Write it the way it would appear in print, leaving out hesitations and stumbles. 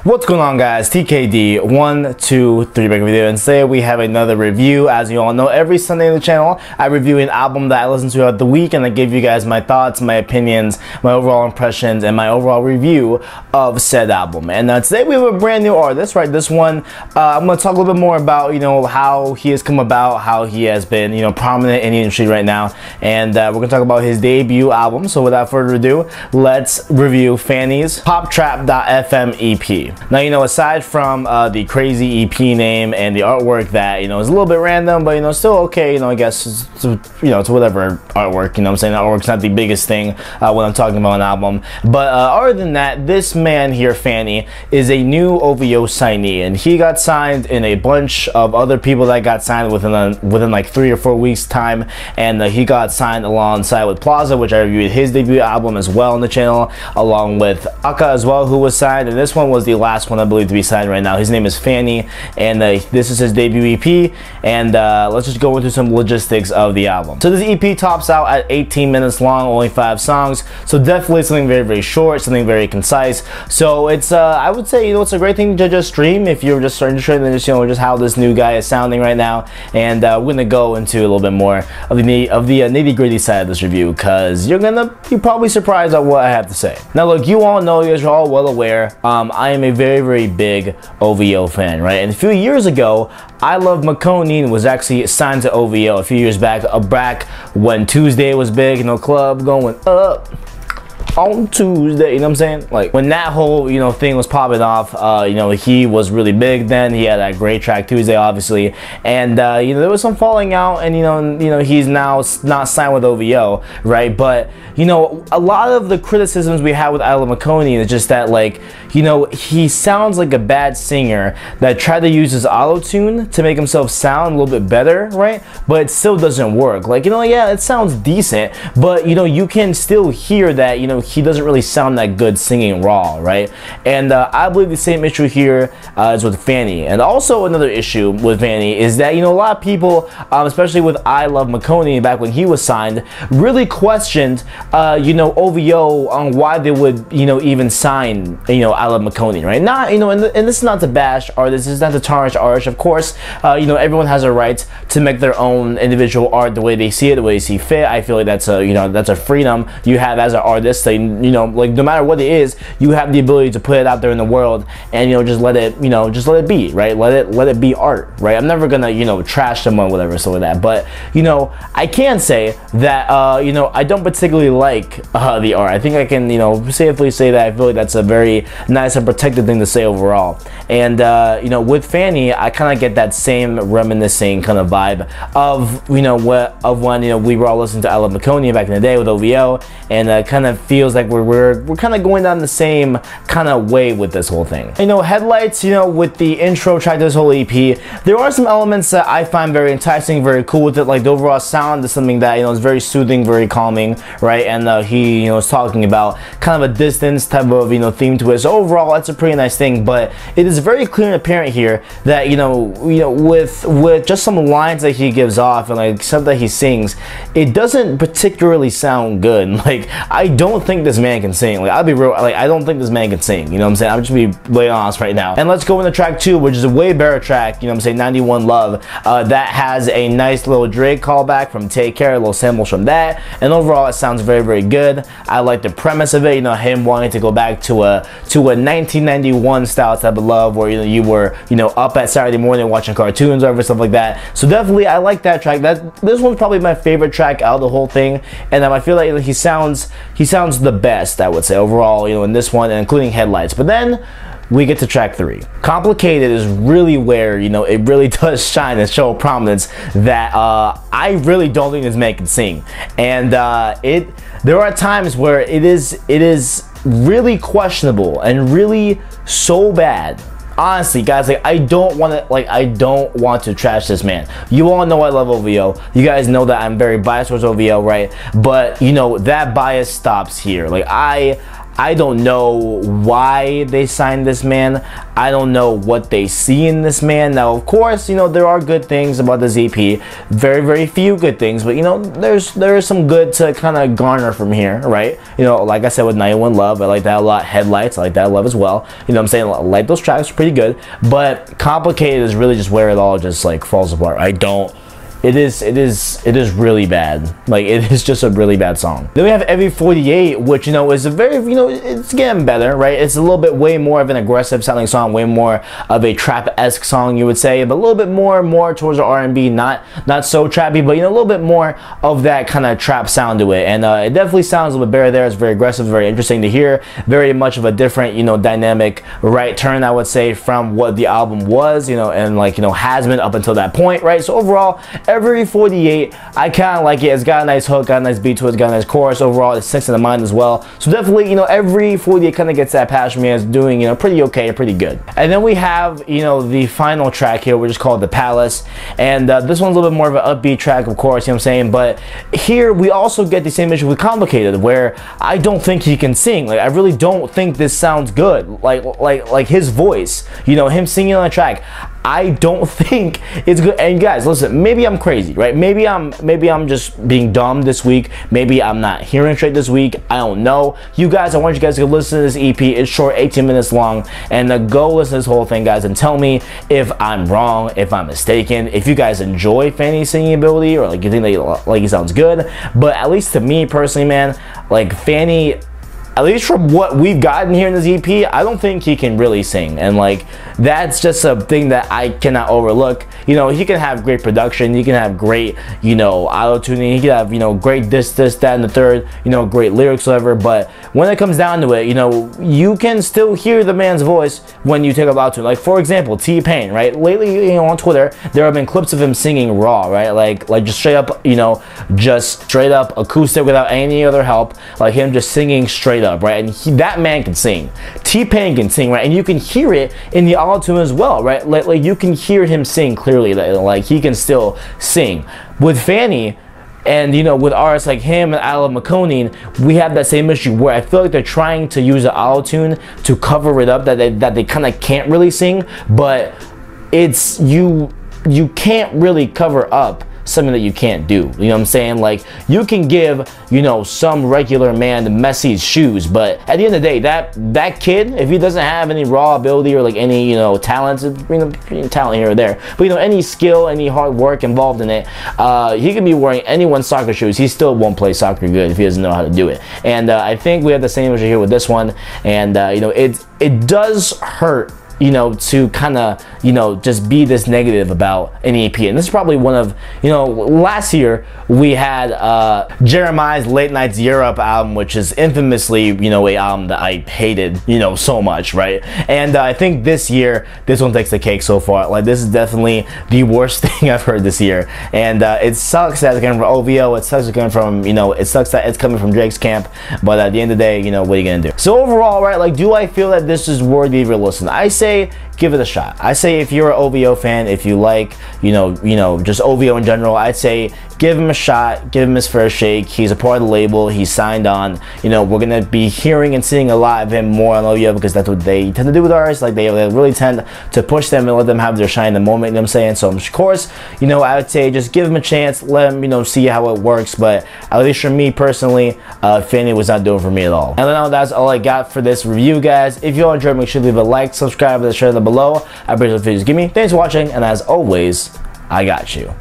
What's going on, guys? TKD 1, 2, 3 back video, and today we have another review. As you all know, every Sunday on the channel I review an album that I listen to throughout the week, and I give you guys my thoughts, my opinions, my overall impressions, and my overall review of said album. And today we have a brand new artist, right? This one, I'm going to talk a little bit more about, how he has come about, how he has been, prominent in the industry right now, and we're going to talk about his debut album. So without further ado, let's review Fanny's Poptrap FM EP. Now, aside from the crazy EP name and the artwork that, is a little bit random, but, still okay, I guess, it's whatever artwork, I'm saying that artwork's not the biggest thing when I'm talking about an album. But other than that, this man here, Fanny, is a new OVO signee, and he got signed in a bunch of other people that got signed within like 3 or 4 weeks time, and he got signed alongside with Plaza, which I reviewed his debut album as well on the channel, along with Aka as well, who was signed, and this one was the last one I believe to be signed right now. His name is Fanny, and this is his debut EP, and let's just go into some logistics of the album. So this EP tops out at 18 minutes long, only 5 songs, so definitely something very, very short, something very concise. So it's I would say, it's a great thing to just stream if you're just interested in just how this new guy is sounding right now. And we're gonna go into a little bit more of the nitty-gritty side of this review, because you're probably surprised at what I have to say. Now look, you all know, you guys are all well aware, I am a very, very big OVO fan, right? And a few years ago, I Love McConey was actually signed to OVO a few years back, when Tuesday was big, club going up on Tuesday, you know what I'm saying? Like when that whole thing was popping off, he was really big then. He had that great track Tuesday, obviously, and there was some falling out, and he's now not signed with OVO, right? But a lot of the criticisms we have with I Love McConey is just that, like, he sounds like a bad singer that tried to use his auto-tune to make himself sound a little bit better, right? But it still doesn't work. Like, yeah, it sounds decent, but you can still hear that he doesn't really sound that good singing raw, right? And I believe the same issue here is with Fanny. And also another issue with Fanny is that a lot of people, especially with I Love McConey back when he was signed, really questioned OVO on why they would even sign I Love McConey, right? Not and this is not to bash artists, this is not to tarnish artists. Of course, everyone has a right to make their own individual art the way they see it, the way they see fit. I feel like that's a that's a freedom you have as an artist. Like no matter what it is, you have the ability to put it out there in the world, and just let it be, right? Let it be art, right? I'm never gonna trash someone, whatever, so like that. But I can say that I don't particularly like the art. I think I can safely say that I feel like that's a very nice and protected thing to say overall. And with Fanny, I kind of get that same reminiscing kind of vibe of when we were all listening to I Love McConey back in the day with OVO, and kind of feels like we're kind of going down the same kind of way with this whole thing. Headlights, with the intro track to this whole EP, there are some elements that I find very enticing, very cool with it. Like the overall sound is something that is very soothing, very calming, right? And he is talking about kind of a distance type of theme to it. So overall, that's a pretty nice thing. But it is very clear and apparent here that with just some lines that he gives off and like stuff that he sings, it doesn't particularly sound good. Like, I don't think this man can sing. Like, I'll be real, like, I don't think this man can sing, what I'm saying? I'm just gonna be really honest right now. And let's go into track 2, which is a way better track, what I'm saying, 91 Love. That has a nice little Drake callback from Take Care, little samples from that, and overall it sounds very, very good. I like the premise of it, him wanting to go back to a 1991 style type of love, where you were up at Saturday morning watching cartoons or stuff like that. So definitely I like that track. This one's probably my favorite track out of the whole thing, and I feel like he sounds the best, I would say, overall, in this one, and including Headlights. But then we get to track 3. Complicated is really where, it really does shine and show prominence that I really don't think this man can sing. And there are times where it is really questionable and really so bad. Honestly, guys, like, I don't want to trash this man. You all know I love OVO. You guys know that I'm very biased towards OVO, right? But that bias stops here. Like, I don't know why they signed this man. I don't know what they see in this man. Now, of course, you know, there are good things about this EP. Very, very few good things, but you know, there is some good to kind of garner from here, right? You know, like I said with 91 Love, I like that a lot. Headlights, I like that a lot as well. You know what I'm saying? I like those tracks, pretty good. But Complicated is really just where it all just like falls apart. It is really bad. Like, it is just a really bad song. Then we have Every 48, which, you know, is a very, you know, it's getting better, right? It's a little bit way more of an aggressive sounding song, way more of a trap-esque song, you would say, but a little bit more towards the R&B, not so trappy, but, you know, a little bit more of that kind of trap sound to it. And it definitely sounds a little bit better there. It's very aggressive, very interesting to hear, very much of a different, you know, dynamic right turn, I would say, from what the album was, you know, and like, you know, has been up until that point, right? So overall, Every 48, I kind of like it. It's got a nice hook, got a nice beat to it, it's got a nice chorus. Overall, it sticks in the mind as well. So definitely, you know, Every 48 kind of gets that pass from me as doing, you know, pretty okay, pretty good. And then we have, you know, the final track here, which is called The Palace. And this one's a little bit more of an upbeat track, of course, you know what I'm saying? But here, we also get the same issue with Complicated, where I don't think he can sing. Like, I really don't think this sounds good. Like his voice, you know, him singing on the track, I don't think it's good. And guys, listen, maybe I'm crazy, right? Maybe I'm just being dumb this week. Maybe I'm not hearing straight this week. I don't know. You guys, I want you guys to listen to this EP. It's short, 18 minutes long, and go listen to this whole thing, guys, and tell me if I'm wrong, if I'm mistaken, if you guys enjoy Fanny's singing ability, or like you think that like he sounds good. But at least to me personally, man, like Fanny, at least from what we've gotten here in this EP, I don't think he can really sing. And like, that's just a thing that I cannot overlook. You know, he can have great production, he can have great, you know, auto-tuning, he can have, you know, great this, that, and the third, you know, great lyrics, whatever. But when it comes down to it, you know, you can still hear the man's voice when you take up auto-tune. Like, for example, T-Pain, right? Lately, you know, on Twitter, there have been clips of him singing raw, right? Like just straight up, you know, just straight up acoustic without any other help, like him just singing straight up, right? And that man can sing. T-Pain can sing, right? And you can hear it in the auto-tune as well, right? Like you can hear him sing clearly, like he can still sing. With Fanny, and you know, with artists like him and Alan McConan, we have that same issue where I feel like they're trying to use the auto-tune to cover it up, that they kind of can't really sing, but it's you can't really cover up something that you can't do. You know what I'm saying? Like, you can give, you know, some regular man Messi's shoes, but at the end of the day, that kid, if he doesn't have any raw ability or like any, you know, talent, you know, talent here or there, but you know, any skill, any hard work involved in it, he can be wearing anyone's soccer shoes, he still won't play soccer good if he doesn't know how to do it. And I think we have the same issue here with this one. And you know, it does hurt, you know, to kind of, you know, just be this negative about an EP. And this is probably one of, you know, last year we had Jeremiah's Late Nights Europe album, which is infamously, you know, a album that I hated, you know, so much, right? And I think this year, this one takes the cake so far. Like, this is definitely the worst thing I've heard this year. And it sucks that it's coming from OVO, it sucks it's coming from, you know, it sucks that it's coming from Drake's camp, but at the end of the day, you know, what are you gonna do? So overall, right, like, do I feel that this is worthy of a listen? I say give it a shot. I say if you're an OVO fan, if you like, you know, just OVO in general, I'd say give him a shot, give him his fair shake. He's a part of the label, he's signed on. You know, we're gonna be hearing and seeing a lot of him more on OVO because that's what they tend to do with artists. Like, they really tend to push them and let them have their shine in the moment, you know what I'm saying? So of course, you know, I would say just give him a chance, let him, you know, see how it works. But at least for me personally, Fanny was not doing for me at all. And now that's all I got for this review, guys. If you all enjoyed, make sure to leave a like, subscribe, and share them below. I appreciate the videos. Give me. Thanks for watching, and as always, I got you.